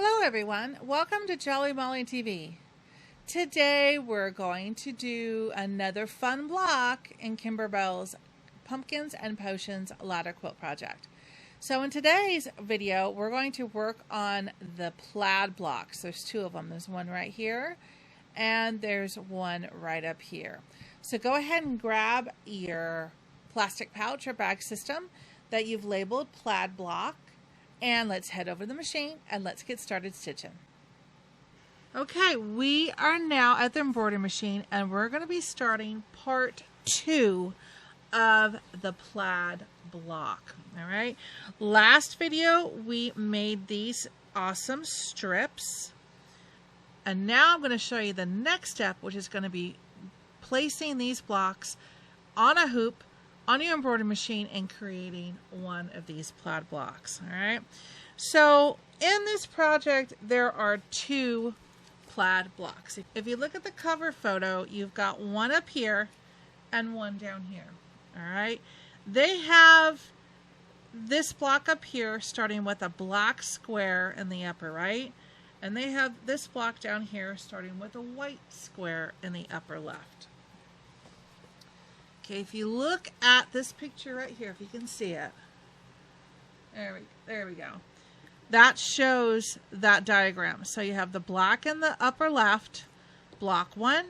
Hello everyone, welcome to Jolly Molly TV. Today we're going to do another fun block in Kimberbell's Pumpkins and Potions ladder quilt project. So in today's video we're going to work on the plaid blocks. There's two of them. There's one right here and there's one right up here. So go ahead and grab your plastic pouch or bag system that you've labeled plaid block. And let's head over to the machine and let's get started stitching. Okay, we are now at the embroidery machine and we're going to be starting part 2 of the plaid block. All right, last video we made these awesome strips. And now I'm going to show you the next step, which is going to be placing these blocks on a hoop on your embroidery machine and creating one of these plaid blocks. All right, so in this project there are 2 plaid blocks. If you look at the cover photo, you've got one up here and one down here. All right, they have this block up here starting with a black square in the upper right, and they have this block down here starting with a white square in the upper left. Okay, if you look at this picture right here, if you can see it, there we go. That shows that diagram. So you have the black in the upper left, block 1,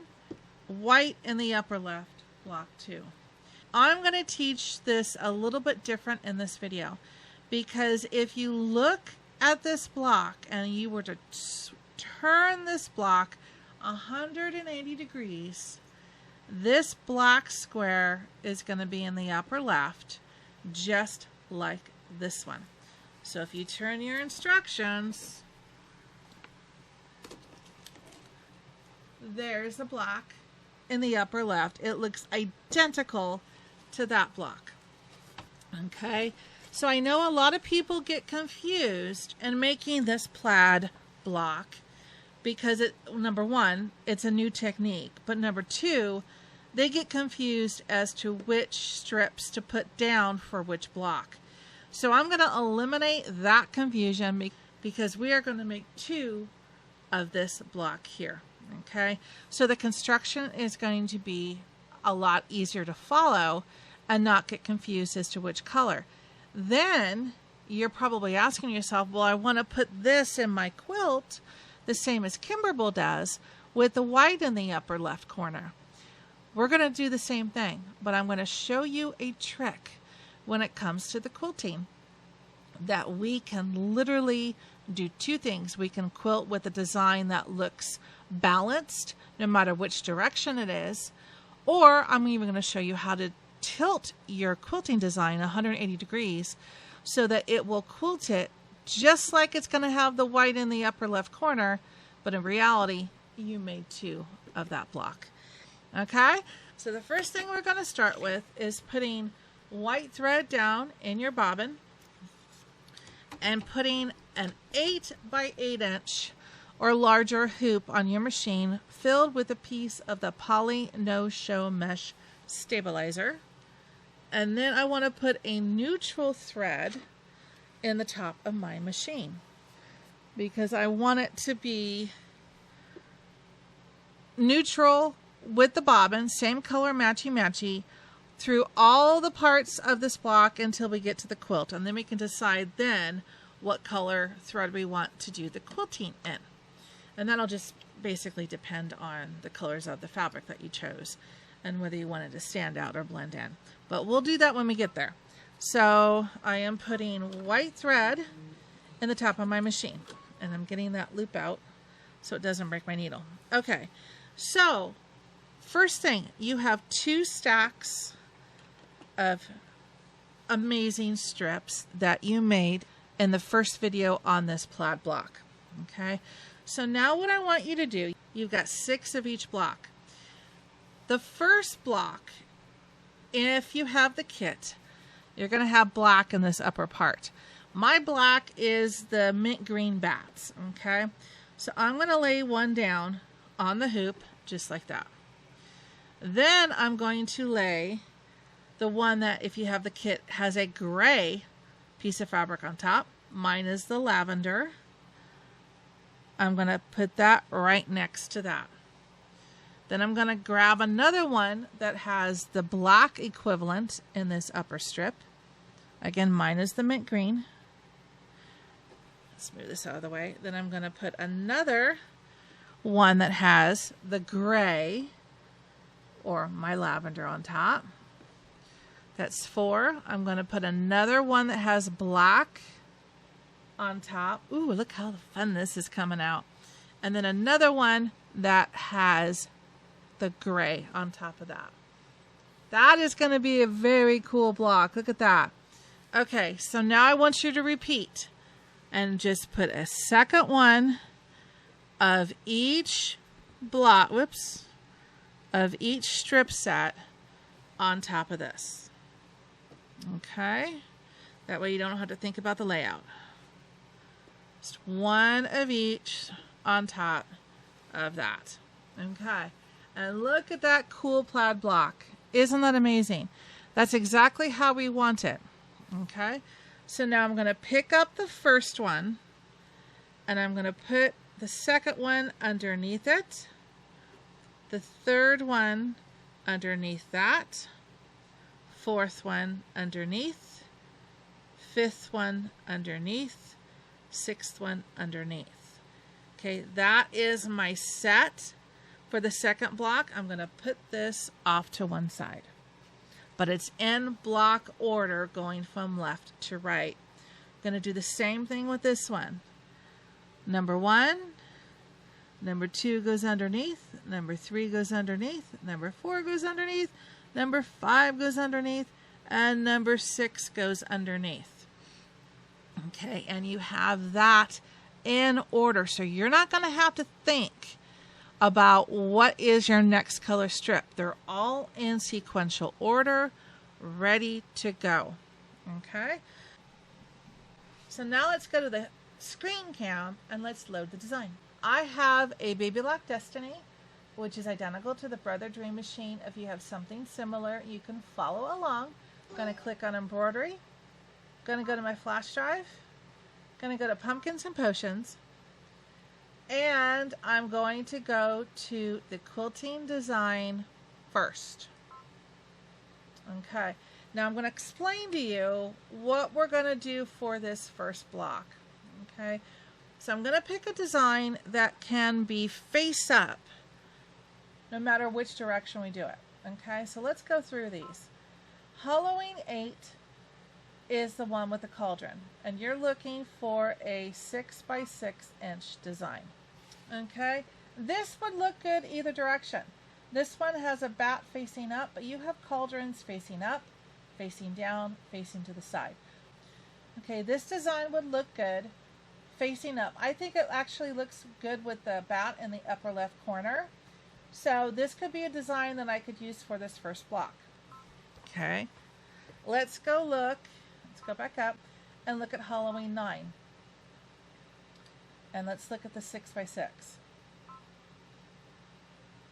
white in the upper left, block 2. I'm going to teach this a little bit different in this video, because if you look at this block and you were to turn this block 180 degrees, this black square is going to be in the upper left, just like this one. So if you turn your instructions, there's the block in the upper left. It looks identical to that block. Okay, so I know a lot of people get confused in making this plaid block, because number one, it's a new technique, but number 2, they get confused as to which strips to put down for which block. So I'm going to eliminate that confusion because we are going to make 2 of this block here. Okay, so the construction is going to be a lot easier to follow and not get confused as to which color. Then you're probably asking yourself, well, I want to put this in my quilt the same as Kimberbell does, with the white in the upper left corner. We're going to do the same thing, but I'm going to show you a trick when it comes to the quilting that we can literally do 2 things. We can quilt with a design that looks balanced no matter which direction it is, or I'm even going to show you how to tilt your quilting design 180 degrees so that it will quilt it just like it's going to have the white in the upper left corner, but in reality you made 2 of that block. Okay, so the first thing we're going to start with is putting white thread down in your bobbin and putting an 8 by 8 inch or larger hoop on your machine filled with a piece of the poly no-show mesh stabilizer. And then I want to put a neutral thread in the top of my machine because I want it to be neutral with the bobbin, same color matchy through all the parts of this block until we get to the quilt, and then we can decide then what color thread we want to do the quilting in, and that'll just basically depend on the colors of the fabric that you chose and whether you want it to stand out or blend in, but we'll do that when we get there. So I am putting white thread in the top of my machine, and I'm getting that loop out so it doesn't break my needle. Okay, so first thing, you have 2 stacks of amazing strips that you made in the first video on this plaid block. Okay, so now what I want you to do, you've got 6 of each block. The first block, if you have the kit, you're going to have black in this upper part. My black is the mint green bats. Okay, so I'm going to lay one down on the hoop just like that. Then I'm going to lay the one that, if you have the kit, has a gray piece of fabric on top. Mine is the lavender. I'm going to put that right next to that. Then I'm going to grab another one that has the black equivalent in this upper strip. Again, mine is the mint green. Let's move this out of the way. Then I'm going to put another one that has the gray or my lavender on top. That's 4. I'm going to put another one that has black on top. Ooh, look how fun this is coming out. And then another one that has the gray on top of that. That is going to be a very cool block. Look at that. Okay, so now I want you to repeat and just put a second one of each block, of each strip set on top of this. Okay, that way you don't have to think about the layout. Just one of each on top of that. Okay, and look at that cool plaid block. Isn't that amazing? That's exactly how we want it. Okay, so now I'm going to pick up the first one and I'm going to put the second one underneath it, the third one underneath that, fourth one underneath, fifth one underneath, sixth one underneath. Okay, that is my set for the second block. I'm going to put this off to one side, but it's in block order going from left to right. I'm going to do the same thing with this one. Number 1, number 2 goes underneath, number 3 goes underneath, number 4 goes underneath, number 5 goes underneath, and number 6 goes underneath. Okay, and you have that in order, so you're not going to have to think about what is your next color strip. They're all in sequential order, ready to go. Okay, so now let's go to the screen cam and let's load the design. I have a Baby Lock Destiny, which is identical to the Brother Dream Machine. If you have something similar, you can follow along. I'm going to click on Embroidery. I'm going to go to my flash drive. I'm going to go to Pumpkins and Potions. And I'm going to go to the quilting design first. Okay, now I'm going to explain to you what we're going to do for this first block. Okay, so I'm going to pick a design that can be face up no matter which direction we do it. Okay, so let's go through these. Halloween 8 is the one with the cauldron, and you're looking for a 6 by 6 inch design. Okay, this would look good either direction. This one has a bat facing up, but you have cauldrons facing up, facing down, facing to the side. Okay, this design would look good facing up. I think it actually looks good with the bat in the upper left corner. So this could be a design that I could use for this first block. Okay, let's go look. Let's go back up and look at Halloween 9. And let's look at the 6 by 6.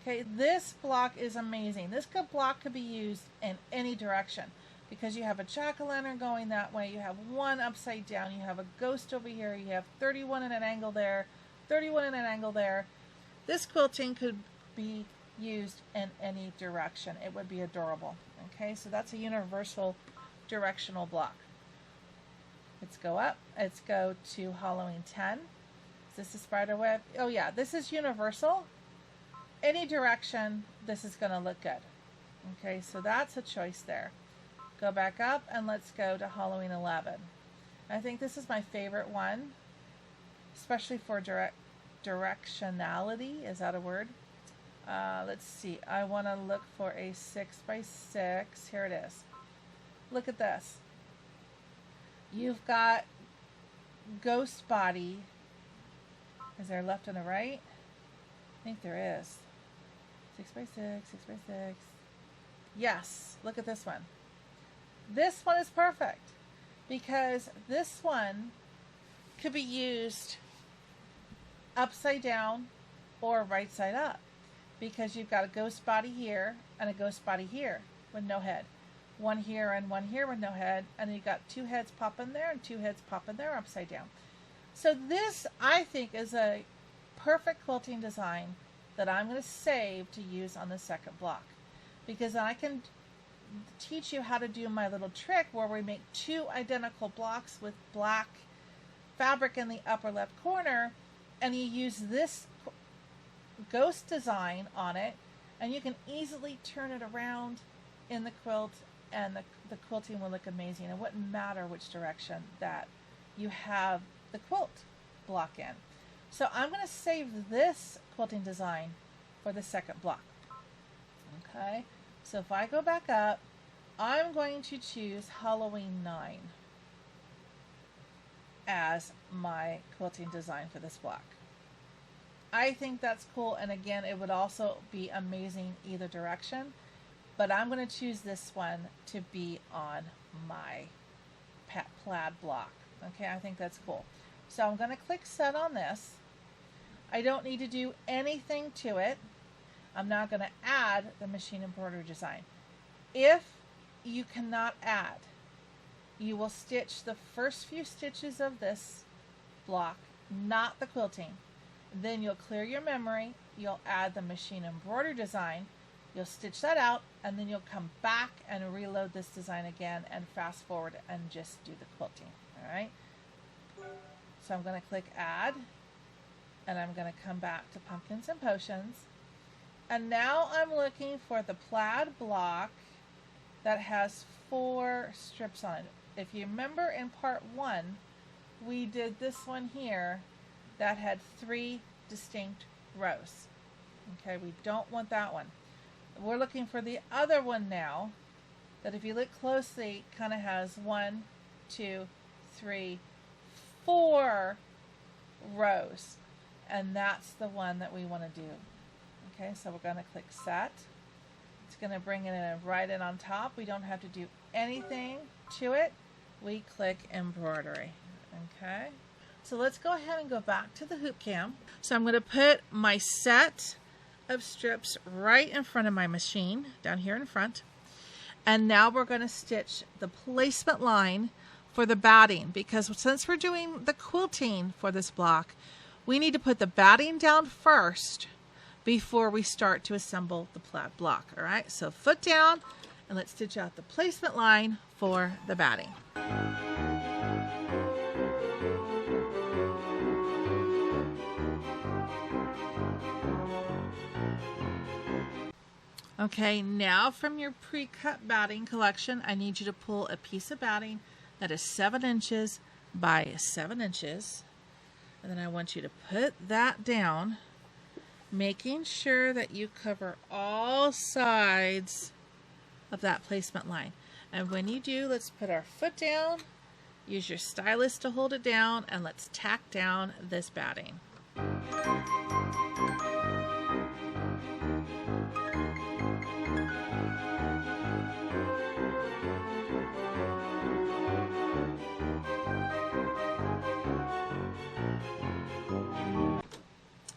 Okay, this block is amazing. This block could be used in any direction because you have a jack-o'-lantern going that way, you have one upside down, you have a ghost over here, you have 31 in an angle there, 31 in an angle there. This quilting could be used in any direction. It would be adorable. Okay, so that's a universal directional block. Let's go up. Let's go to Halloween 10. Is this a spider web? Oh yeah, this is universal. Any direction, this is going to look good. Okay, so that's a choice there. Go back up and let's go to Halloween 11. I think this is my favorite one, especially for directionality. Is that a word? Let's see. I want to look for a 6 by 6. Here it is. Look at this. You've got ghost body. Is there left and a right? I think there is. 6 by 6, 6 by 6. Yes, look at this one. This one is perfect because this one could be used upside down or right side up because you've got a ghost body here and a ghost body here with no head. One here and one here with no head, and you've got 2 heads popping there and 2 heads popping there upside down. So this, I think, is a perfect quilting design that I'm going to save to use on the second block, because I can teach you how to do my little trick where we make two identical blocks with black fabric in the upper left corner, and you use this ghost design on it, and you can easily turn it around in the quilt, and the quilting will look amazing. It wouldn't matter which direction that you have the quilt block in. So I'm going to save this quilting design for the second block. Okay, so if I go back up, I'm going to choose Halloween 9 as my quilting design for this block. I think that's cool, and again, it would also be amazing either direction, but I'm going to choose this one to be on my plaid block. Okay, I think that's cool. So I'm going to click set on this. I don't need to do anything to it. I'm now going to add the machine embroidery design. If you cannot add, you will stitch the first few stitches of this block, not the quilting. Then you'll clear your memory, you'll add the machine embroidery design, you'll stitch that out, and then you'll come back and reload this design again and fast forward and just do the quilting. Alright? So I'm going to click add, and I'm going to come back to pumpkins and potions. And now I'm looking for the plaid block that has 4 strips on it. If you remember in part 1, we did this one here that had 3 distinct rows. Okay, we don't want that one. We're looking for the other one now, that if you look closely, kind of has 1, 2, 3, 4 rows. And that's the one that we want to do. Okay, so we're going to click set. It's going to bring it in right in on top. We don't have to do anything to it. We click embroidery. Okay. So let's go ahead and go back to the hoop cam. So I'm going to put my set of strips right in front of my machine, down here in front. And now we're going to stitch the placement line for the batting, because since we're doing the quilting for this block, we need to put the batting down first before we start to assemble the plaid block. All right, so foot down, and let's stitch out the placement line for the batting. Okay, now from your pre-cut batting collection, I need you to pull a piece of batting that is 7 inches by 7 inches. And then I want you to put that down, making sure that you cover all sides of that placement line. And when you do, let's put our foot down, use your stylus to hold it down, and let's tack down this batting.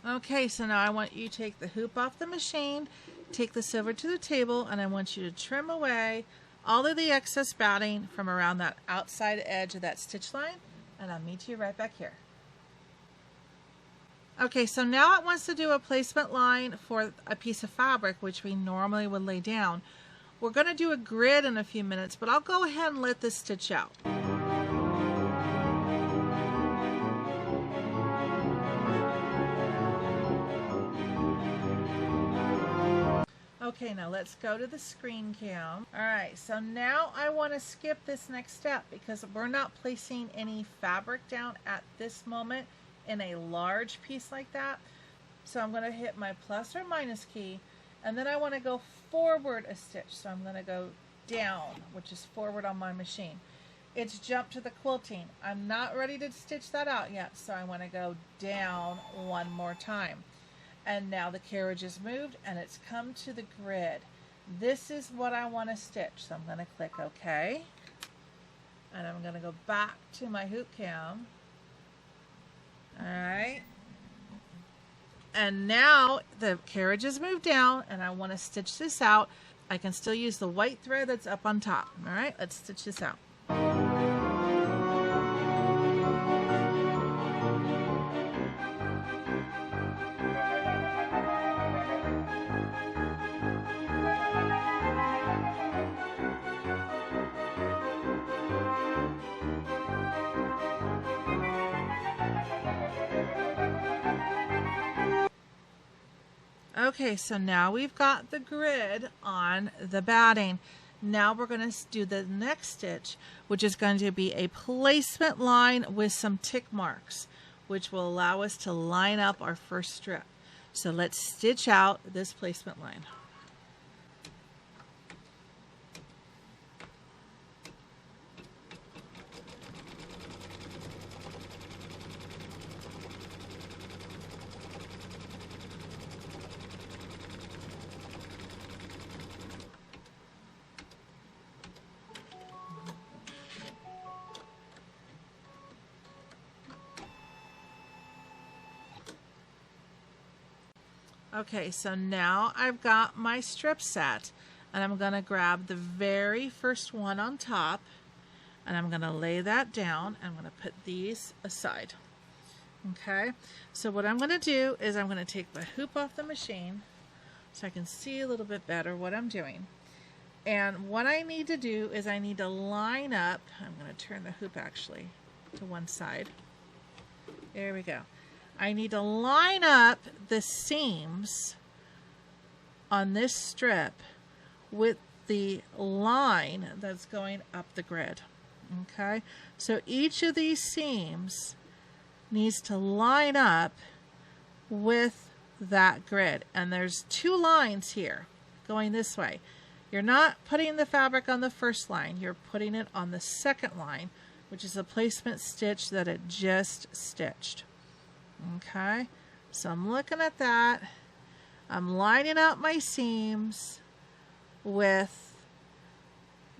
Okay, so now I want you to take the hoop off the machine, take this over to the table, and I want you to trim away all of the excess batting from around that outside edge of that stitch line, and I'll meet you right back here. Okay, so now it wants to do a placement line for a piece of fabric, which we normally would lay down. We're going to do a grid in a few minutes, but I'll go ahead and let this stitch out. Okay, now let's go to the screen cam. Alright, so now I want to skip this next step because we're not placing any fabric down at this moment in a large piece like that. So I'm going to hit my plus or minus key, and then I want to go forward a stitch. So I'm going to go down, which is forward on my machine. It's jumped to the quilting. I'm not ready to stitch that out yet, so I want to go down one more time. And now the carriage is moved and it's come to the grid. This is what I want to stitch. So I'm going to click OK. And I'm going to go back to my hoop cam. Alright. And now the carriage is moved down and I want to stitch this out. I can still use the white thread that's up on top. Alright, let's stitch this out. Okay, so now we've got the grid on the batting. Now we're going to do the next stitch, which is going to be a placement line with some tick marks, which will allow us to line up our first strip. So let's stitch out this placement line. Okay, so now I've got my strip set, and I'm going to grab the very first one on top, and I'm going to lay that down. I'm going to put these aside. Okay, so what I'm going to do is I'm going to take my hoop off the machine so I can see a little bit better what I'm doing. And what I need to do is I need to line up, I'm going to turn the hoop actually to one side. There we go. I need to line up the seams on this strip with the line that's going up the grid. Okay, so each of these seams needs to line up with that grid, and there's two lines here going this way. You're not putting the fabric on the first line, you're putting it on the second line, which is a placement stitch that it just stitched. Okay, so I'm looking at that. I'm lining up my seams with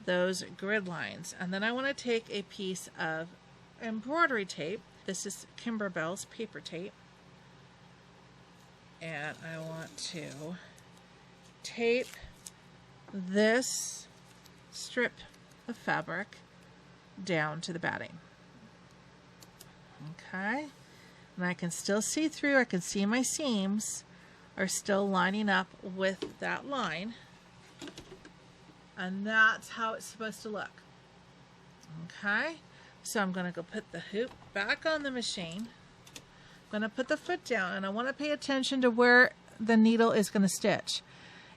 those grid lines, and then I want to take a piece of embroidery tape. This is Kimberbell's paper tape, and I want to tape this strip of fabric down to the batting. Okay, and I can still see through. I can see my seams are still lining up with that line, and that's how it's supposed to look. Okay, so I'm going to go put the hoop back on the machine. I'm going to put the foot down, and I want to pay attention to where the needle is going to stitch.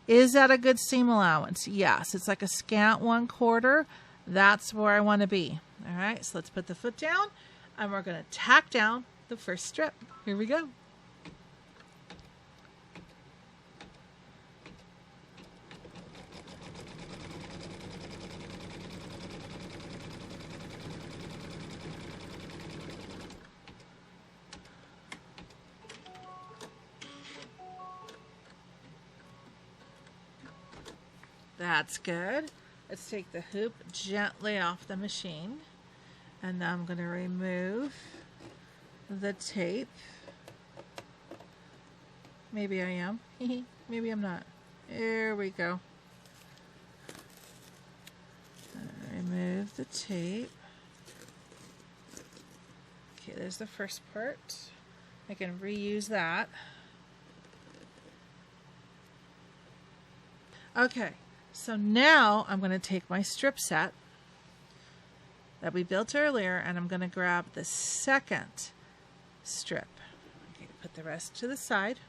Is that a good seam allowance? Yes, it's like a scant 1/4. That's where I want to be. All right, so let's put the foot down, and we're going to tack down the first strip. Here we go. That's good. Let's take the hoop gently off the machine, and now I'm going to remove the tape. Maybe I am. Maybe I'm not. There we go. Remove the tape. Okay, there's the first part. I can reuse that. Okay, so now I'm going to take my strip set that we built earlier, and I'm going to grab the second strip. Okay, put the rest to the side,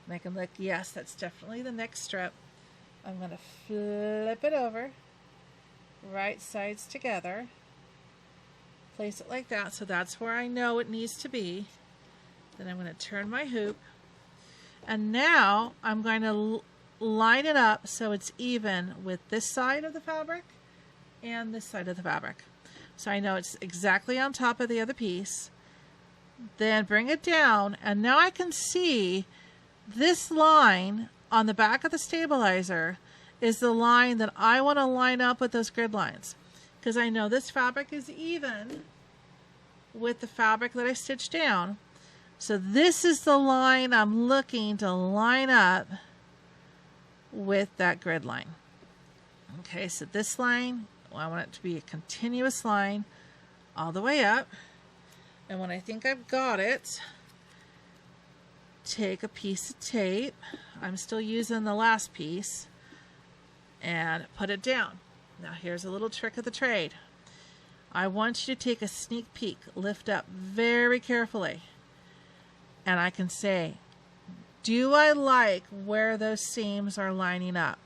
and I can look. Yes, that's definitely the next strip. I'm going to flip it over, right sides together, place it like that, so that's where I know it needs to be. Then I'm going to turn my hoop, and now I'm going to line it up so it's even with this side of the fabric and this side of the fabric. So I know it's exactly on top of the other piece. Then bring it down, and now I can see this line on the back of the stabilizer is the line that I want to line up with those grid lines, because I know this fabric is even with the fabric that I stitched down. So this is the line I'm looking to line up with that grid line. Okay, so this line, well, I want it to be a continuous line all the way up. And when I think I've got it, take a piece of tape, I'm still using the last piece, and put it down. Now here's a little trick of the trade. I want you to take a sneak peek, lift up very carefully, and I can say, Do I like where those seams are lining up?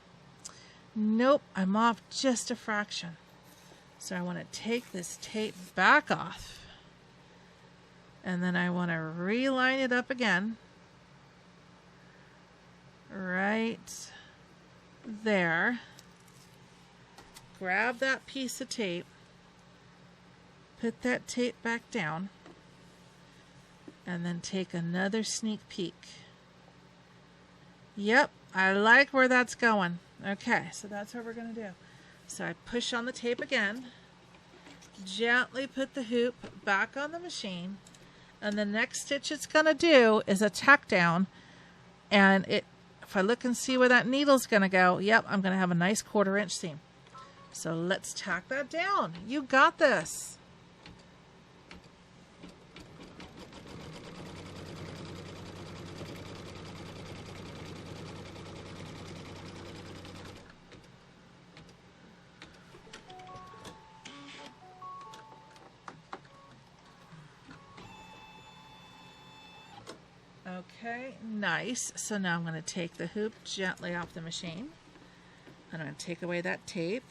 Nope, I'm off just a fraction. So I want to take this tape back off. And then I want to reline it up again. Right there. Grab that piece of tape. Put that tape back down. And then take another sneak peek. Yep, I like where that's going. Okay, so that's what we're going to do. So I push on the tape again. Gently put the hoop back on the machine. And the next stitch it's going to do is a tack down. And if I look and see where that needle's going to go, yep, I'm going to have a nice 1/4 inch seam. So let's tack that down. You got this. Okay, nice. So now I'm going to take the hoop gently off the machine. I'm going to take away that tape.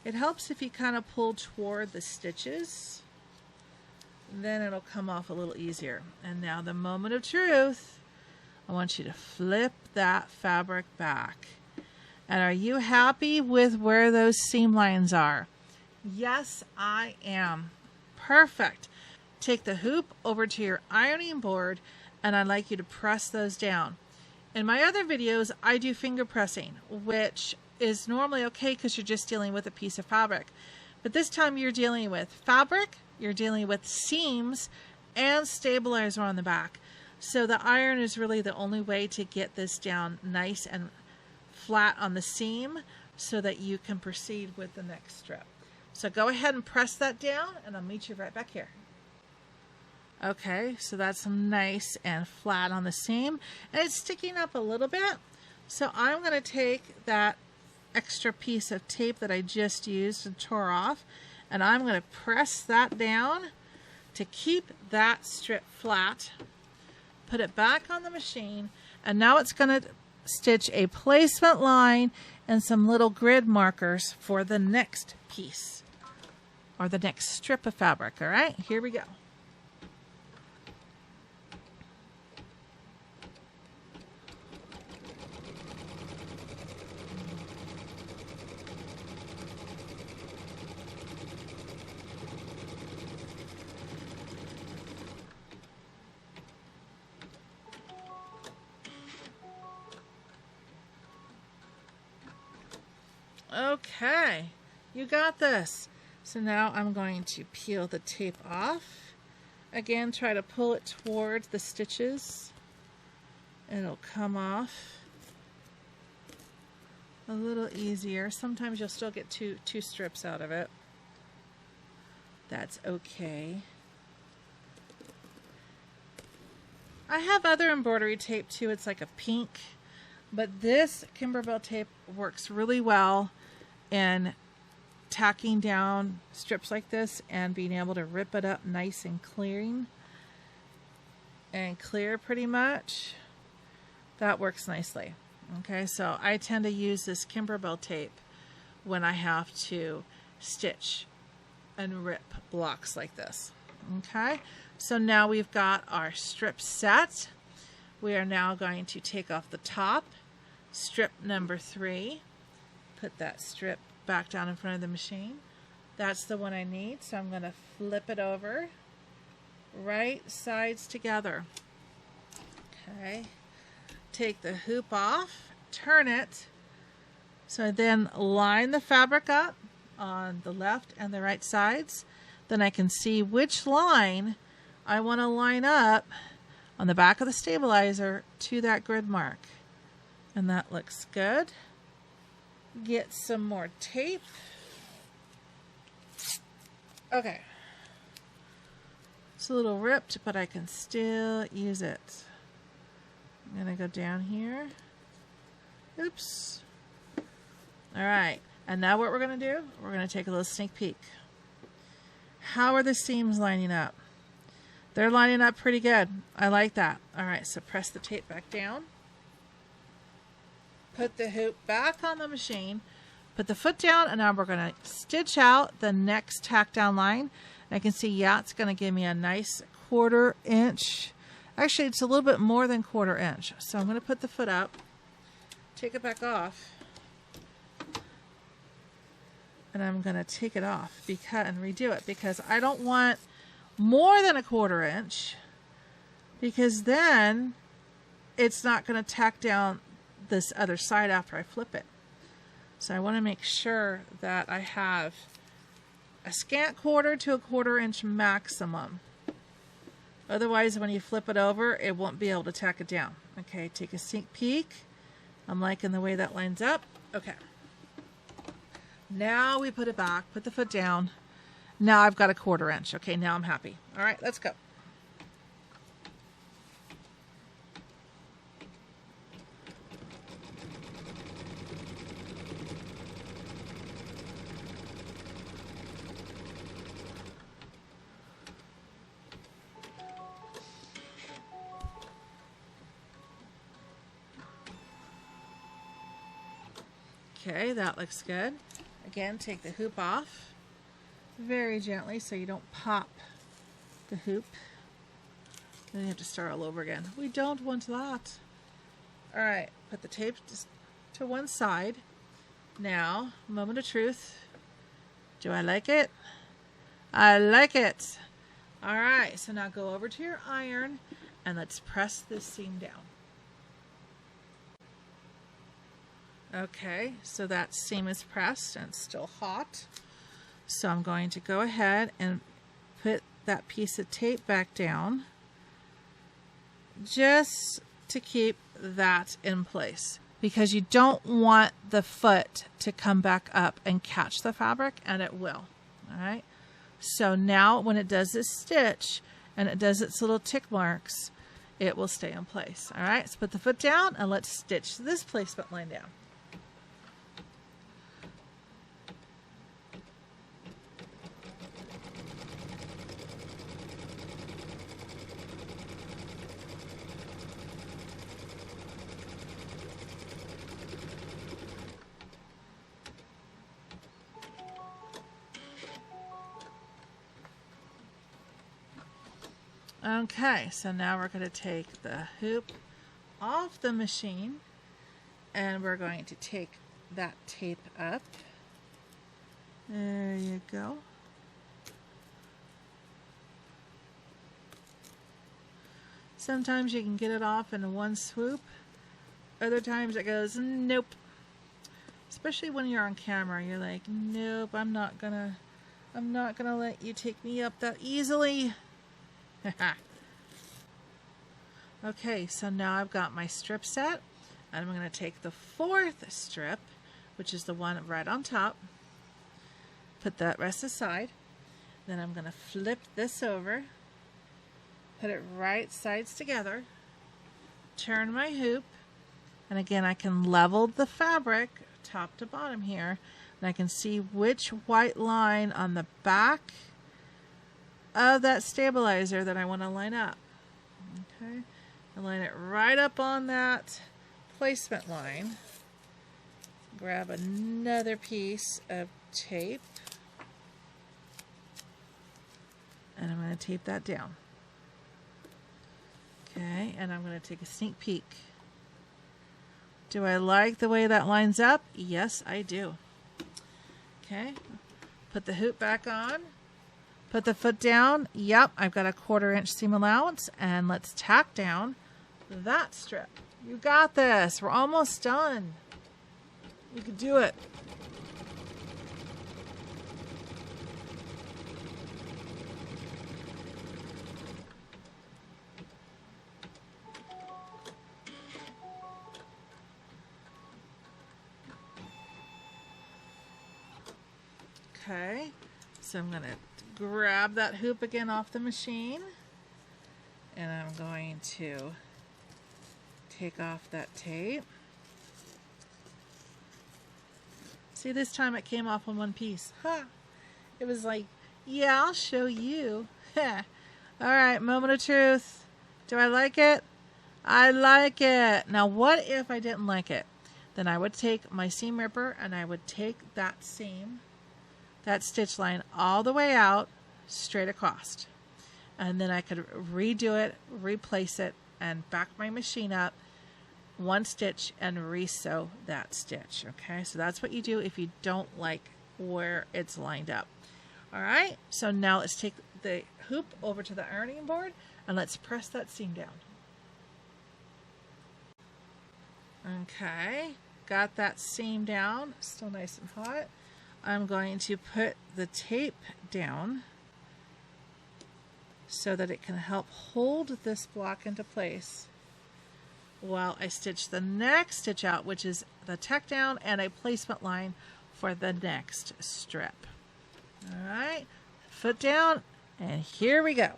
It helps if you kind of pull toward the stitches. Then it'll come off a little easier. And now the moment of truth. I want you to flip that fabric back. And are you happy with where those seam lines are? Yes, I am. Perfect. Take the hoop over to your ironing board, and I'd like you to press those down. In my other videos, I do finger pressing, which is normally okay because you're just dealing with a piece of fabric. But this time you're dealing with fabric, you're dealing with seams, and stabilizer on the back. So the iron is really the only way to get this down nice and flat on the seam so that you can proceed with the next strip. So go ahead and press that down, and I'll meet you right back here. Okay, so that's nice and flat on the seam, and it's sticking up a little bit. So I'm going to take that extra piece of tape that I just used and tore off, and I'm going to press that down to keep that strip flat. Put it back on the machine, and now it's going to stitch a placement line and some little grid markers for the next piece or the next strip of fabric. All right, here we go. Okay, you got this. So now I'm going to peel the tape off. Again, try to pull it toward the stitches. It'll come off a little easier. Sometimes you'll still get two strips out of it. That's okay. I have other embroidery tape too. It's like a pink, but this Kimberbell tape works really well in tacking down strips like this and being able to rip it up nice and clear pretty much. That works nicely. Okay, so I tend to use this Kimberbell tape when I have to stitch and rip blocks like this. Okay, so now we've got our strip set. We are now going to take off the top, strip number 3. Put that strip back down in front of the machine. That's the one I need, so I'm going to flip it over, right sides together. Okay, take the hoop off, turn it, so I then line the fabric up on the left and the right sides. Then I can see which line I want to line up on the back of the stabilizer to that grid mark. And that looks good. Get some more tape. Okay. It's a little ripped, but I can still use it. I'm going to go down here. Oops. All right. And now what we're going to do, we're going to take a little sneak peek. How are the seams lining up? They're lining up pretty good. I like that. All right, so press the tape back down. Put the hoop back on the machine. Put the foot down, and now we're going to stitch out the next tack down line. And I can see, yeah, it's going to give me a nice 1/4 inch. Actually, it's a little bit more than 1/4 inch. So I'm going to put the foot up, take it back off, and I'm going to take it off and redo it because I don't want more than a 1/4 inch, because then it's not going to tack down this other side after I flip it. So I want to make sure that I have a scant 1/4 to a 1/4 inch maximum. Otherwise, when you flip it over, it won't be able to tack it down. Okay, take a sneak peek. I'm liking the way that lines up. Okay. Now we put it back, put the foot down. Now I've got a 1/4 inch. Okay, now I'm happy. All right, let's go. Okay, that looks good. Again, take the hoop off very gently so you don't pop the hoop. Then you have to start all over again. We don't want that. All right, put the tape just to one side. Now, moment of truth. Do I like it? I like it. All right, so now go over to your iron and let's press this seam down. Okay, so that seam is pressed and it's still hot. So I'm going to go ahead and put that piece of tape back down just to keep that in place, because you don't want the foot to come back up and catch the fabric, and it will. All right, so now when it does this stitch and it does its little tick marks, it will stay in place. All right, so put the foot down and let's stitch this placement line down. Okay, so now we're going to take the hoop off the machine and we're going to take that tape up. There you go. Sometimes you can get it off in one swoop. Other times it goes, nope. Especially when you're on camera, you're like, nope, I'm not gonna let you take me up that easily. Okay, so now I've got my strip set, and I'm going to take the 4th strip, which is the one right on top, put that rest aside, then I'm going to flip this over, put it right sides together, turn my hoop, and again I can level the fabric top to bottom here, and I can see which white line on the back of that stabilizer that I want to line up. Okay, I line it right up on that placement line. Grab another piece of tape and I'm going to tape that down. Okay, and I'm going to take a sneak peek. Do I like the way that lines up? Yes, I do. Okay, put the hoop back on. Put the foot down. Yep, I've got a 1/4 inch seam allowance, and let's tack down that strip. You got this. We're almost done. You can do it. Okay, so I'm going to grab that hoop again off the machine, and I'm going to take off that tape. See, this time it came off in one piece. Ha! It was like, yeah, I'll show you. All right, moment of truth. Do I like it? I like it. Now, what if I didn't like it? Then I would take my seam ripper and I would take that seam, that stitch line all the way out, straight across. And then I could redo it, replace it, and back my machine up one stitch and re-sew that stitch. Okay, so that's what you do if you don't like where it's lined up. All right, so now let's take the hoop over to the ironing board and let's press that seam down. Okay, got that seam down, still nice and hot. I'm going to put the tape down so that it can help hold this block into place while I stitch the next stitch out, which is the tack down and a placement line for the next strip. All right, foot down, and here we go.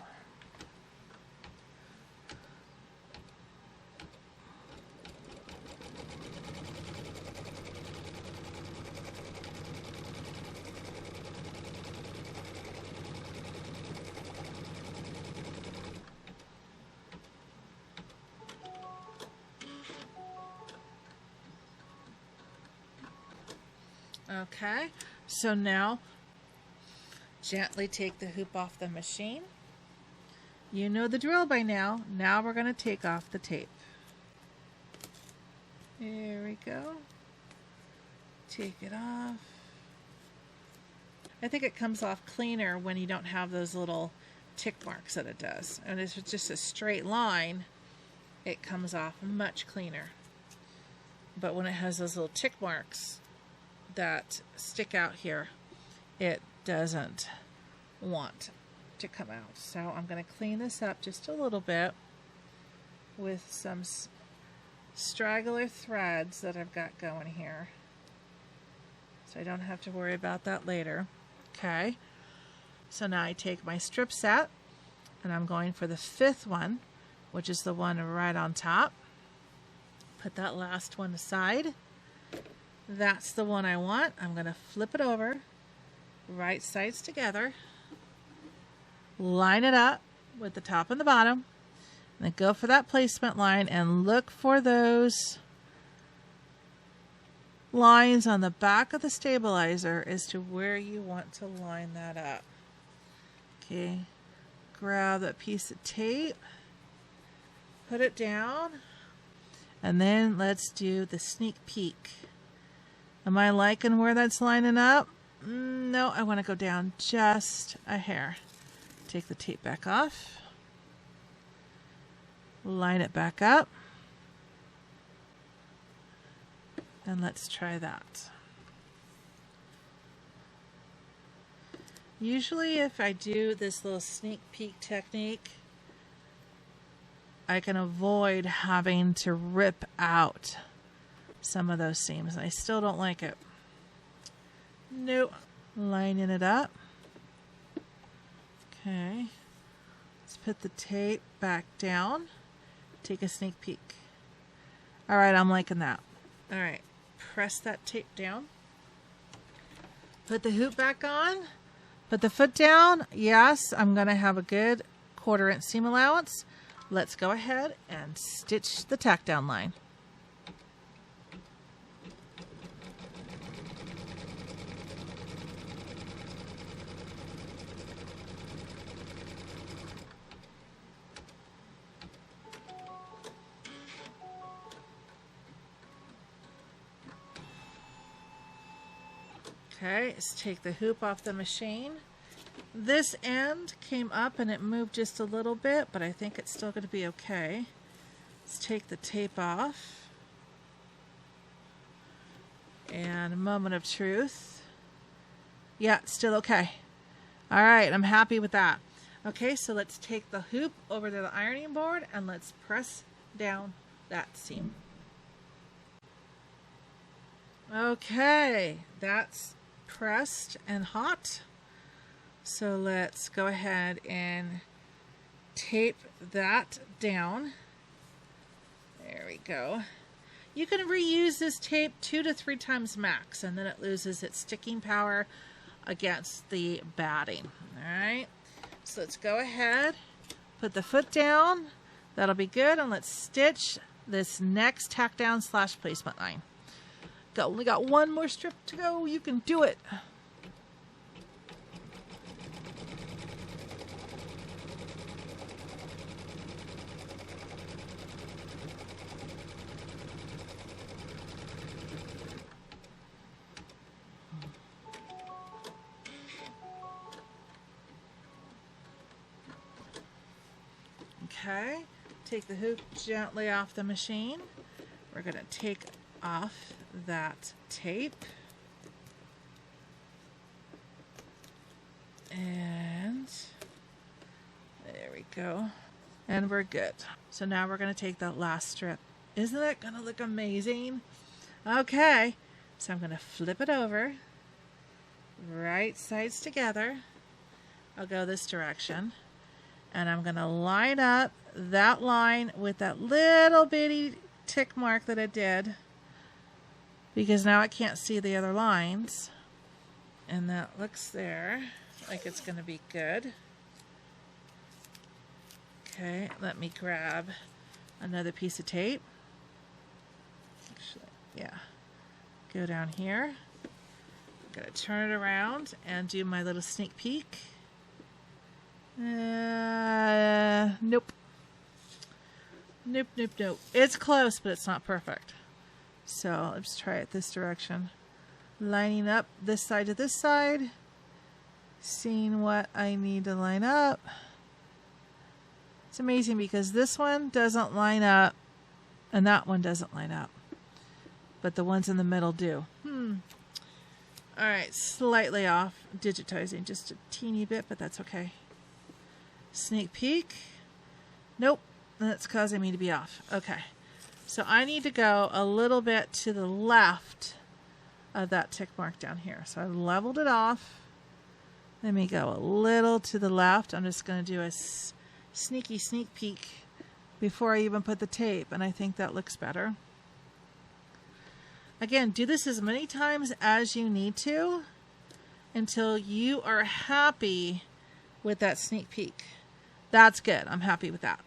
Okay, so now gently take the hoop off the machine. You know the drill by now. Now we're going to take off the tape. Here we go. Take it off. I think it comes off cleaner when you don't have those little tick marks that it does. And if it's just a straight line, it comes off much cleaner. But when it has those little tick marks that stick out here, it doesn't want to come out. So I'm going to clean this up just a little bit with some straggler threads that I've got going here, so I don't have to worry about that later. Okay, so now I take my strip set and I'm going for the 5th one, which is the one right on top. Put that last one aside. That's the one I want. I'm going to flip it over, right sides together, line it up with the top and the bottom, and then go for that placement line and look for those lines on the back of the stabilizer as to where you want to line that up. Okay, grab that piece of tape, put it down, and then let's do the sneak peek. Am I liking where that's lining up? No, I want to go down just a hair. Take the tape back off. Line it back up. And let's try that. Usually if I do this little sneak peek technique, I can avoid having to rip out some of those seams. I still don't like it. Nope. Lining it up. Okay. Let's put the tape back down. Take a sneak peek. Alright, I'm liking that. Alright, press that tape down. Put the hoop back on. Put the foot down. Yes, I'm going to have a good 1/4 inch seam allowance. Let's go ahead and stitch the tack down line. Okay, let's take the hoop off the machine. This end came up and it moved just a little bit, but I think it's still going to be okay. Let's take the tape off. And a moment of truth. Yeah, it's still okay. All right, I'm happy with that. Okay, so let's take the hoop over to the ironing board and let's press down that seam. Okay, that's pressed and hot. So let's go ahead and tape that down. There we go. You can reuse this tape 2 to 3 times max, and then it loses its sticking power against the batting. All right, so let's go ahead Put the foot down. That'll be good. And let's stitch this next tack down / placement line. Only got one more strip to go. You can do it. Okay, take the hoop gently off the machine. We're going to take off that tape. And there we go. And we're good. So now we're going to take that last strip. Isn't that going to look amazing? Okay, so I'm going to flip it over. Right sides together. I'll go this direction. And I'm going to line up that line with that little bitty tick mark that I did, because now I can't see the other lines. And that looks there like it's going to be good. Okay, let me grab another piece of tape. Actually, yeah. Go down here. I'm going to turn it around and do my little sneak peek. Nope. Nope, nope, nope. It's close, but it's not perfect. So let's try it this direction. Lining up this side to this side. Seeing what I need to line up. It's amazing because this one doesn't line up and that one doesn't line up. But the ones in the middle do. Alright, slightly off. Digitizing just a teeny bit, but that's okay. Sneak peek. Nope, that's causing me to be off. Okay, so I need to go a little bit to the left of that tick mark down here. So I leveled it off. Let me go a little to the left. I'm just going to do a sneaky sneak peek before I even put the tape, and I think that looks better. Again, do this as many times as you need to until you are happy with that sneak peek. That's good. I'm happy with that.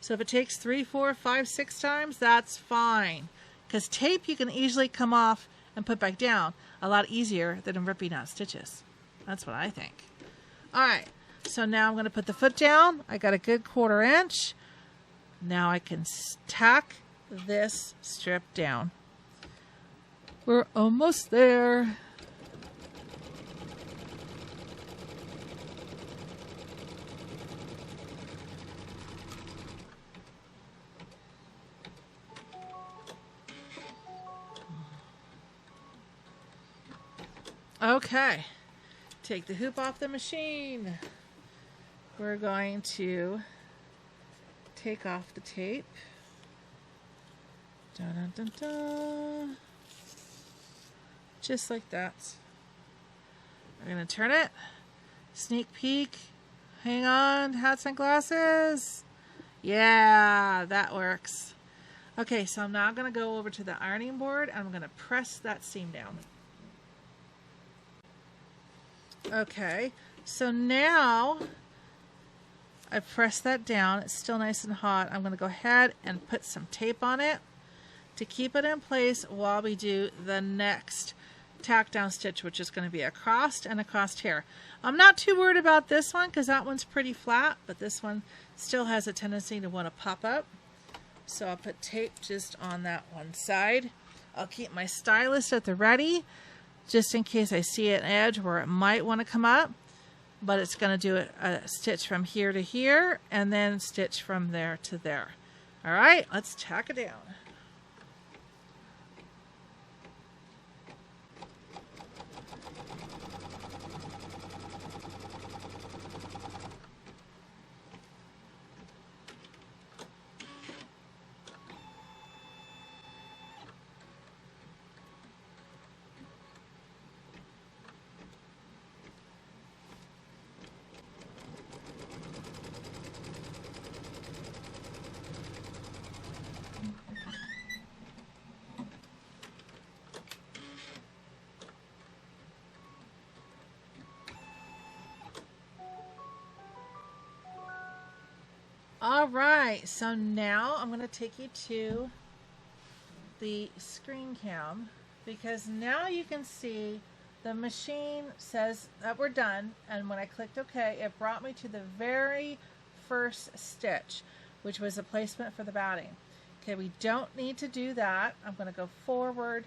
So if it takes 3, 4, 5, 6 times, that's fine. Because tape you can easily come off and put back down a lot easier than ripping out stitches. That's what I think. Alright, so now I'm going to put the foot down. I got a good 1/4 inch. Now I can tack this strip down. We're almost there. Okay, take the hoop off the machine. We're going to take off the tape. Dun, dun, dun, dun. Just like that. We're going to turn it. Sneak peek. Hang on, hats and glasses. Yeah, that works. Okay, so I'm now going to go over to the ironing board and I'm going to press that seam down. Okay, so now I've pressed that down. It's still nice and hot. I'm going to go ahead and put some tape on it to keep it in place while we do the next tack down stitch, which is going to be a crossed and a crossed here. I'm not too worried about this one because that one's pretty flat, but this one still has a tendency to want to pop up. So I'll put tape just on that one side. I'll keep my stylus at the ready just in case I see an edge where it might want to come up, but it's going to do a stitch from here to here and then stitch from there to there. All right, let's tack it down. All right, so now I'm going to take you to the screen cam, because now you can see the machine says that we're done, and when I clicked OK, it brought me to the very first stitch, which was a placement for the batting. Okay, we don't need to do that. I'm going to go forward.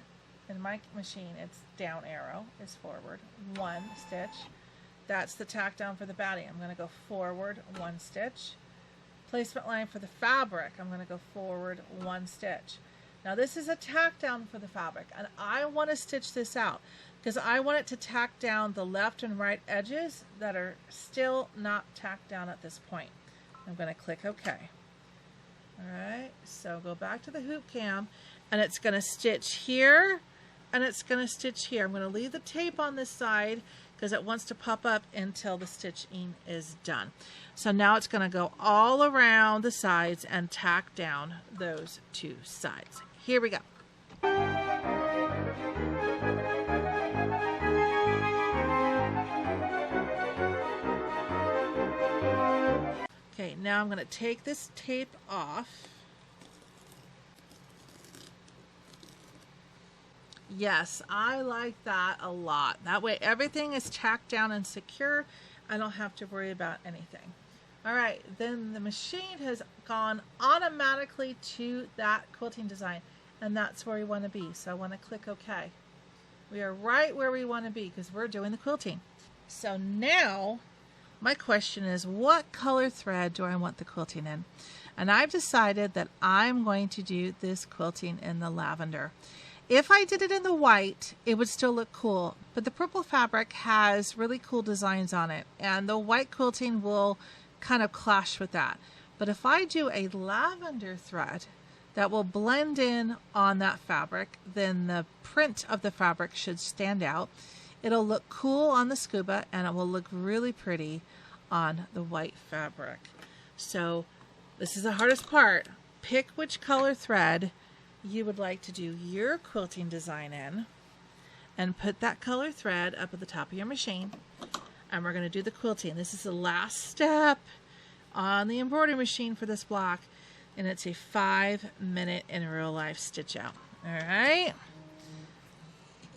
In my machine, it's down arrow is forward, 1 stitch. That's the tack down for the batting. I'm going to go forward 1 stitch. Placement line for the fabric, I'm going to go forward 1 stitch. Now this is a tack down for the fabric, and I want to stitch this out because I want it to tack down the left and right edges that are still not tacked down at this point. I'm going to click OK. Alright, so go back to the hoop cam, and it's going to stitch here, and it's going to stitch here. I'm going to leave the tape on this side because it wants to pop up until the stitching is done. So now it's going to go all around the sides and tack down those 2 sides. Here we go. Okay, now I'm going to take this tape off. Yes, I like that a lot. That way everything is tacked down and secure. I don't have to worry about anything. All right, then the machine has gone automatically to that quilting design, and that's where we want to be. So I want to click OK. We are right where we want to be because we're doing the quilting. So now my question is, what color thread do I want the quilting in? And I've decided that I'm going to do this quilting in the lavender. If I did it in the white, it would still look cool, but the purple fabric has really cool designs on it, and the white quilting will kind of clash with that. But if I do a lavender thread that will blend in on that fabric, then the print of the fabric should stand out. It'll look cool on the scuba, and it will look really pretty on the white fabric. So this is the hardest part. Pick which color thread you would like to do your quilting design in, and put that color thread up at the top of your machine, and we're going to do the quilting. This is the last step on the embroidery machine for this block, and it's a 5-minute in real life stitch out. All right,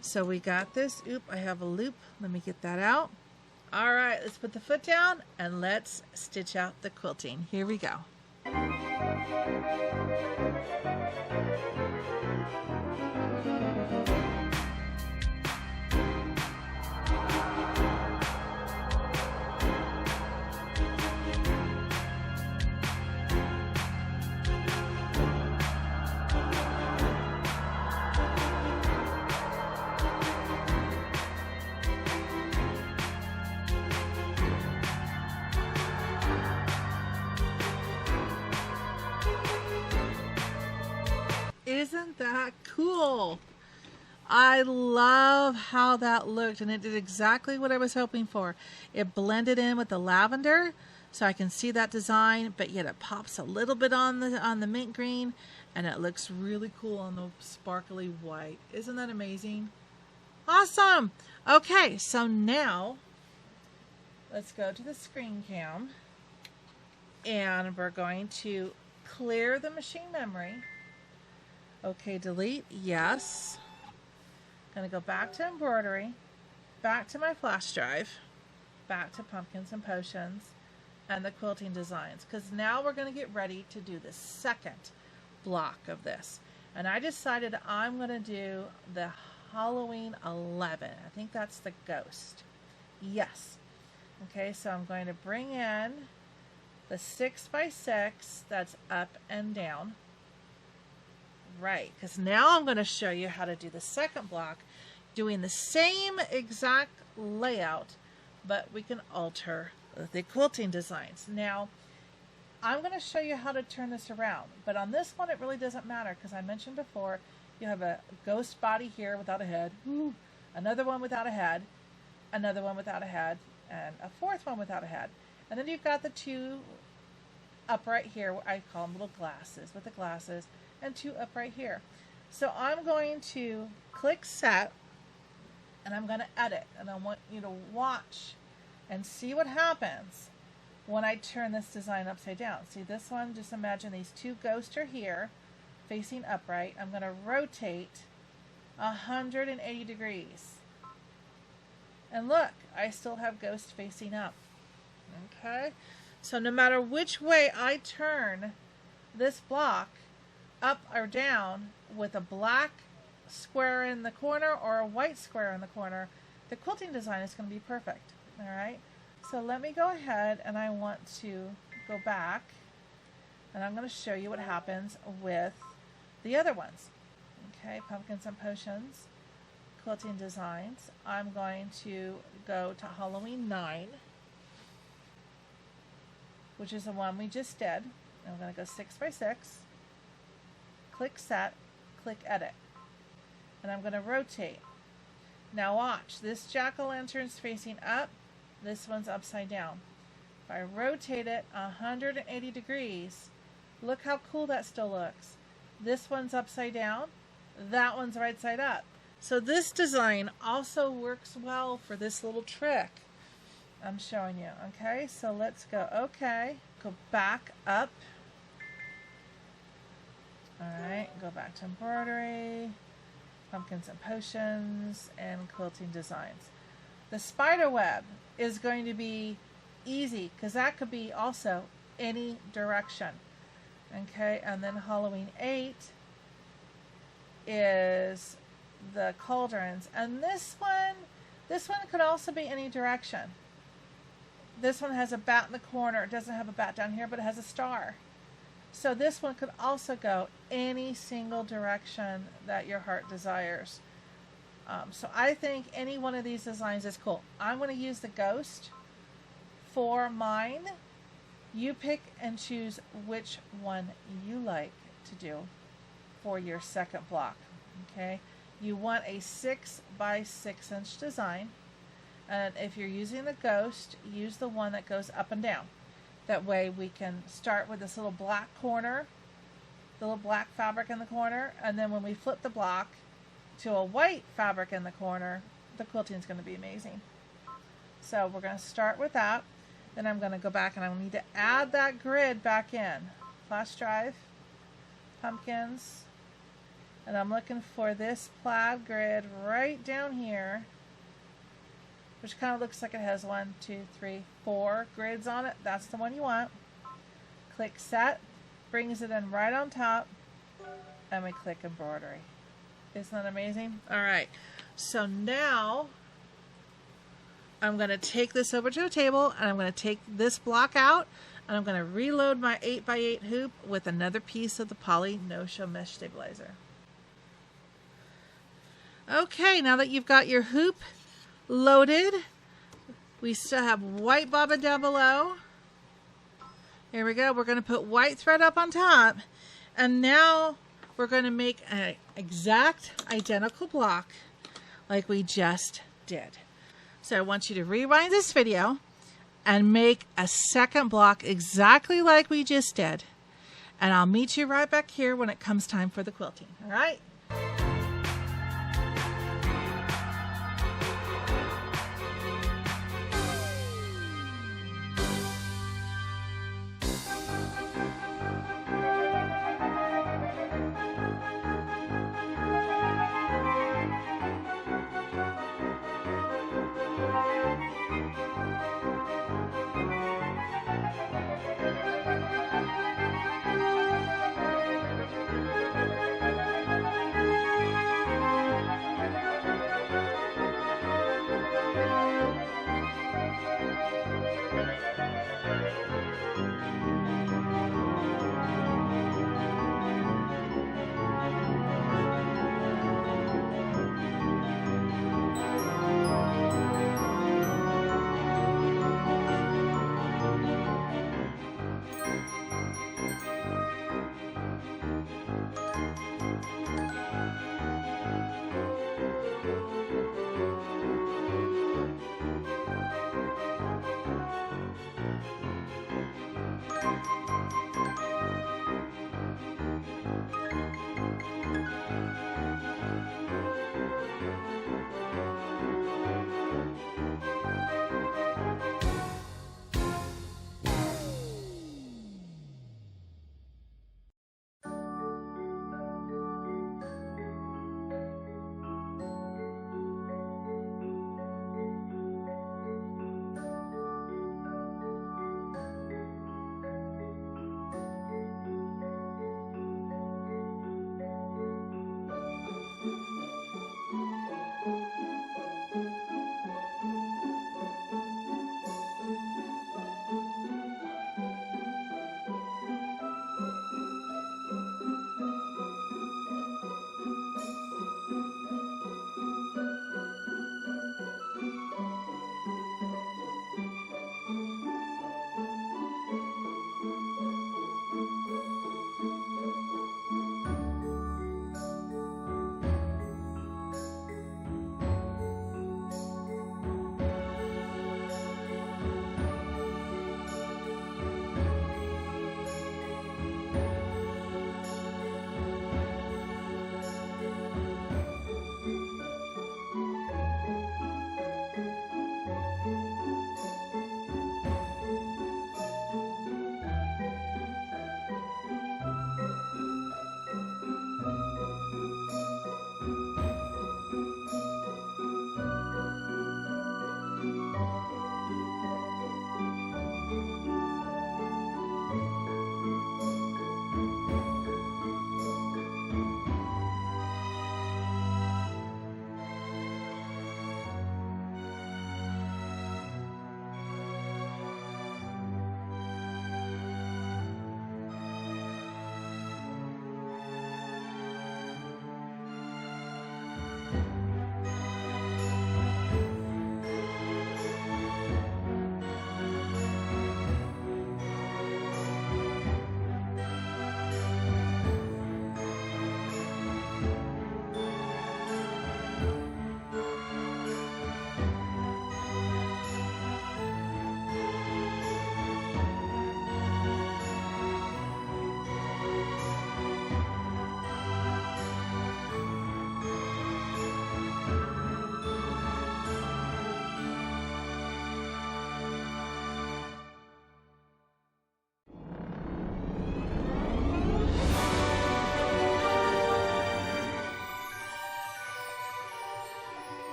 so we got this. Oop, I have a loop. Let me get that out. All right, let's put the foot down and let's stitch out the quilting. Here we go. Isn't that cool? I love how that looked, and it did exactly what I was hoping for. It blended in with the lavender, so I can see that design, but yet it pops a little bit on the mint green, and it looks really cool on the sparkly white. Isn't that amazing? Awesome! Okay, so now let's go to the screen cam, and we're going to clear the machine memory. Okay, delete, yes. Gonna go back to embroidery, back to my flash drive, back to pumpkins and potions, and the quilting designs, because now we're gonna get ready to do the second block of this. And I decided I'm gonna do the Halloween 11. I think that's the ghost. Yes. Okay, so I'm going to bring in the 6x6 that's up and down. Right, because now I'm going to show you how to do the second block, doing the same exact layout, but we can alter the quilting designs. Now, I'm going to show you how to turn this around, but on this one it really doesn't matter, because I mentioned before, you have a ghost body here without a head, another one without a head, another one without a head, and a fourth one without a head. And then you've got the 2 up right here, I call them little glasses, with the glasses, and 2 up right here. So I'm going to click set, and I'm going to edit, and I want you to watch and see what happens when I turn this design upside down. See this one, just imagine these two ghosts are here facing upright. I'm going to rotate 180 degrees. And look, I still have ghosts facing up. Okay, so no matter which way I turn this block, up or down, with a black square in the corner or a white square in the corner, the quilting design is going to be perfect. All right, so let me go ahead and I want to go back and I'm going to show you what happens with the other ones. Okay, pumpkins and potions, quilting designs. I'm going to go to Halloween 9, which is the one we just did. I'm going to go 6 by 6, click set, click edit, and I'm going to rotate. Now watch, this jack-o'-lantern's facing up, this one's upside down. If I rotate it 180 degrees, look how cool that still looks. This one's upside down, that one's right side up. So this design also works well for this little trick I'm showing you. Okay, so let's go, okay, go back up. Alright, go back to embroidery, pumpkins and potions, and quilting designs. The spider web is going to be easy because that could be also any direction. Okay, and then Halloween 8 is the cauldrons, and this one could also be any direction. This one has a bat in the corner. It doesn't have a bat down here, but it has a star. So this one could also go any single direction that your heart desires. So I think any one of these designs is cool. I'm going to use the ghost for mine. You pick and choose which one you like to do for your second block. Okay, you want a 6 by 6 inch design, and if you're using the ghost, use the one that goes up and down. That way we can start with this little black corner, the little black fabric in the corner, and then when we flip the block to a white fabric in the corner, the quilting is going to be amazing. So we're going to start with that. Then I'm going to go back and I need to add that grid back in. Flash drive, pumpkins, and I'm looking for this plaid grid right down here, which kind of looks like it has 1, 2, 3, 4 grids on it. That's the one you want. Click set, brings it in right on top, and we click embroidery. Isn't that amazing? All right, so now I'm going to take this over to a table and I'm going to take this block out and I'm going to reload my 8 by 8 hoop with another piece of the poly no-show mesh stabilizer. Okay, now that you've got your hoop loaded, we still have white bobbin down below. Here we go. We're going to put white thread up on top, and now we're going to make an exact identical block like we just did. So I want you to rewind this video and make a second block exactly like we just did, and I'll meet you right back here when it comes time for the quilting. All right?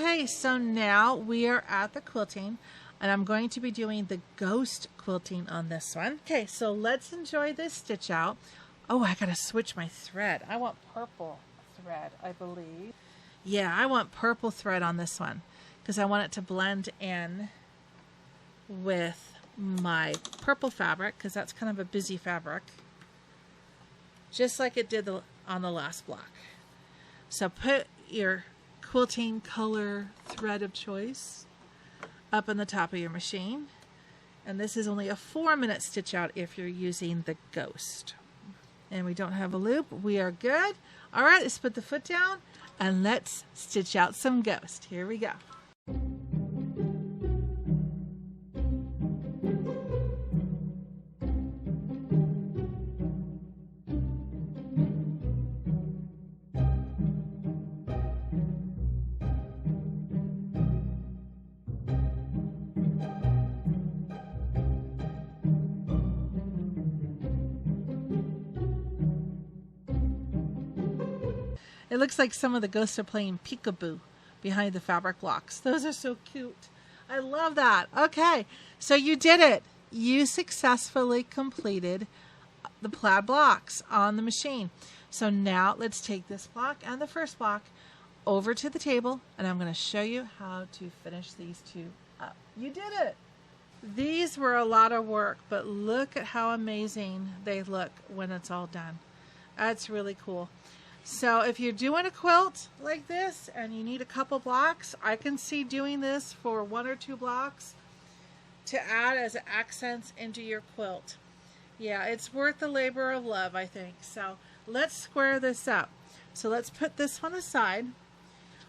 Okay, so now we are at the quilting, and I'm going to be doing the ghost quilting on this one. Okay, so let's enjoy this stitch out. Oh, I gotta switch my thread. I want purple thread, I believe. Yeah, I want purple thread on this one because I want it to blend in with my purple fabric, because that's kind of a busy fabric, just like it did on the last block. So put your quilting color thread of choice up on the top of your machine, and this is only a 4-minute stitch out if you're using the ghost. And we don't have a loop. We are good. All right, let's put the foot down and let's stitch out some ghost. Here we go. It looks like some of the ghosts are playing peekaboo behind the fabric blocks. Those are so cute. I love that. Okay, so you did it. You successfully completed the plaid blocks on the machine. So now let's take this block and the first block over to the table, and I'm going to show you how to finish these two up. You did it. These were a lot of work, but look at how amazing they look when it's all done. That's really cool. So if you're doing a quilt like this and you need a couple blocks, I can see doing this for 1 or 2 blocks to add as accents into your quilt. Yeah, it's worth the labor of love, I think. So let's square this up. So let's put this one aside.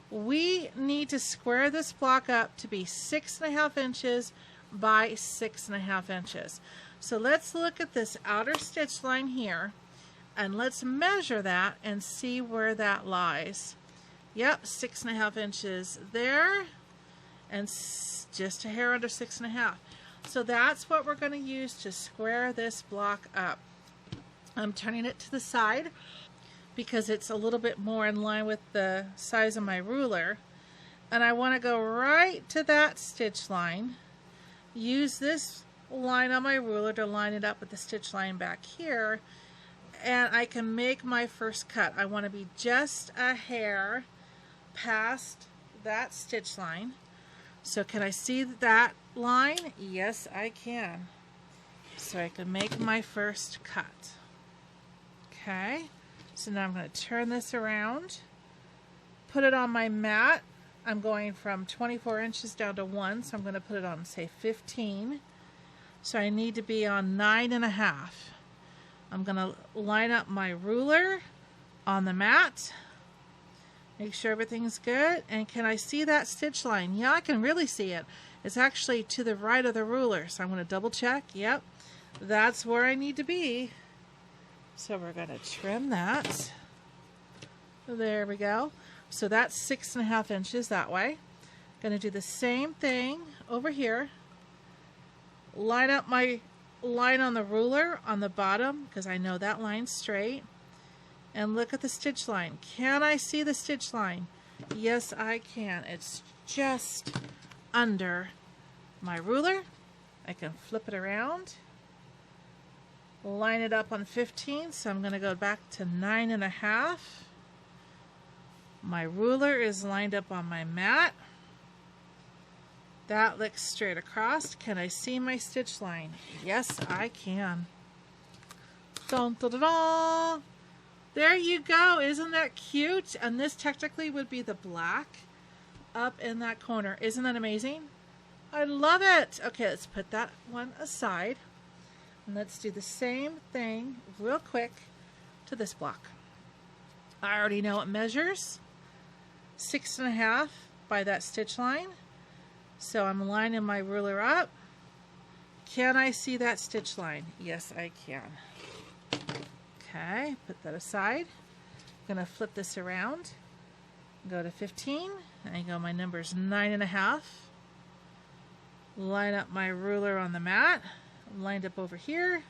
We need to square this block up to be 6.5 inches by 6.5 inches. So let's look at this outer stitch line here. And let's measure that and see where that lies. Yep, 6.5 inches there, and just a hair under 6.5. So that's what we're going to use to square this block up. I'm turning it to the side because it's a little bit more in line with the size of my ruler. And I want to go right to that stitch line. Use this line on my ruler to line it up with the stitch line back here. And I can make my first cut. I want to be just a hair past that stitch line. So can I see that line? Yes, I can. So I can make my first cut. Okay, so now I'm going to turn this around, put it on my mat. I'm going from 24 inches down to 1, so I'm going to put it on, say, 15. So I need to be on 9.5. I'm going to line up my ruler on the mat, make sure everything's good, and can I see that stitch line? Yeah, I can really see it. It's actually to the right of the ruler, so I'm going to double check. Yep, that's where I need to be. So we're going to trim that. There we go. So that's 6.5 inches that way. Going to do the same thing over here. Line up my line on the ruler on the bottom because I know that line's straight, and look at the stitch line. Can I see the stitch line? Yes, I can. It's just under my ruler. I can flip it around, line it up on 15, so I'm going to go back to 9.5. My ruler is lined up on my mat. That looks straight across. Can I see my stitch line? Yes, I can. Dun, dun, dun, dun. There you go. Isn't that cute? And this technically would be the black up in that corner. Isn't that amazing? I love it. Okay, let's put that one aside. And let's do the same thing real quick to this block. I already know it measures 6.5 by that stitch line. So I'm lining my ruler up. Can I see that stitch line? Yes, I can. Okay, put that aside. I'm going to flip this around. Go to 15. And I go, my number's 9.5. Line up my ruler on the mat. Lined up over here.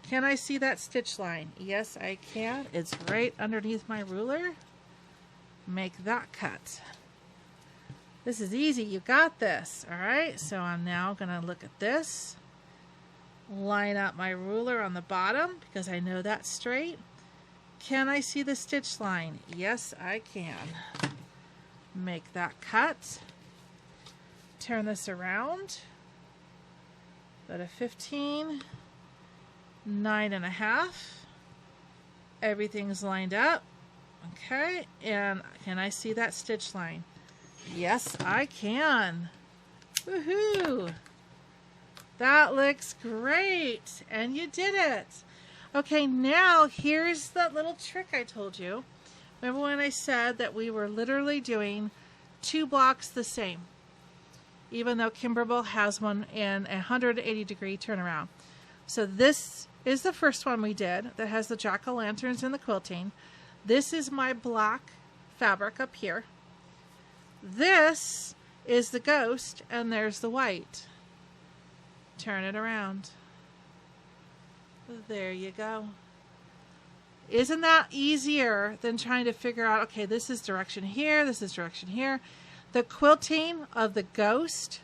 Can I see that stitch line? Yes, I can. It's right underneath my ruler. Make that cut. This is easy. You got this. All right. So I'm now going to look at this. Line up my ruler on the bottom because I know that's straight. Can I see the stitch line? Yes, I can. Make that cut. Turn this around. Go to 15, 9.5. Everything's lined up. Okay, and can I see that stitch line? Yes, I can. Woohoo! That looks great, and you did it. Okay, now here's that little trick I told you. Remember when I said that we were literally doing 2 blocks the same, even though Kimberbell has one in a 180-degree turnaround. So this is the first one we did that has the jack-o'-lanterns and the quilting. This is my black fabric up here. This is the ghost, and there's the white. Turn it around. There you go. Isn't that easier than trying to figure out, okay, this is direction here, this is direction here. The quilting of the ghost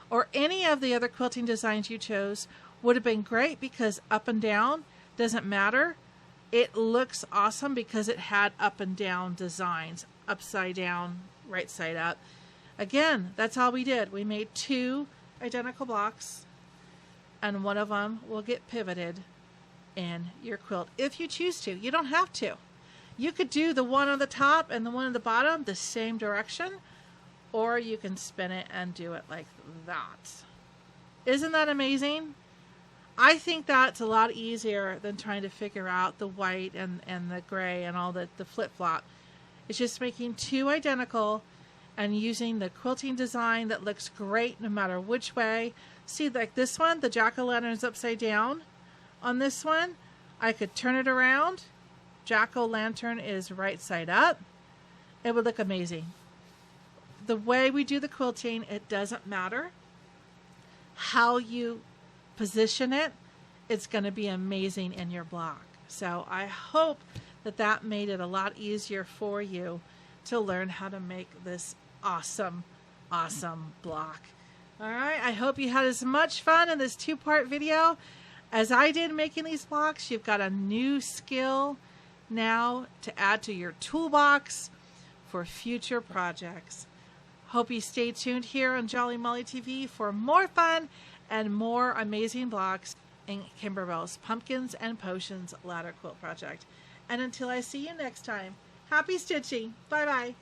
or any of the other quilting designs you chose would have been great because up and down doesn't matter. It looks awesome because it had up and down designs, upside down, right side up. Again, that's all we did. We made 2 identical blocks, and one of them will get pivoted in your quilt if you choose to. You don't have to. You could do the one on the top and the one on the bottom the same direction, or you can spin it and do it like that. Isn't that amazing? I think that's a lot easier than trying to figure out the white and the gray and all the flip-flop. It's just making 2 identical and using the quilting design that looks great no matter which way. See, like this one, the jack-o'-lantern's upside down. On this one, I could turn it around. Jack-o'-lantern is right side up. It would look amazing. The way we do the quilting, it doesn't matter how you position it. It's going to be amazing in your block. So I hope that that made it a lot easier for you to learn how to make this awesome, awesome block. All right, I hope you had as much fun in this 2-part video as I did making these blocks. You've got a new skill now to add to your toolbox for future projects. Hope you stay tuned here on Jolly Molly TV for more fun and more amazing blocks in Kimberbell's Pumpkins and Potions ladder quilt project. And until I see you next time, happy stitching. Bye-bye.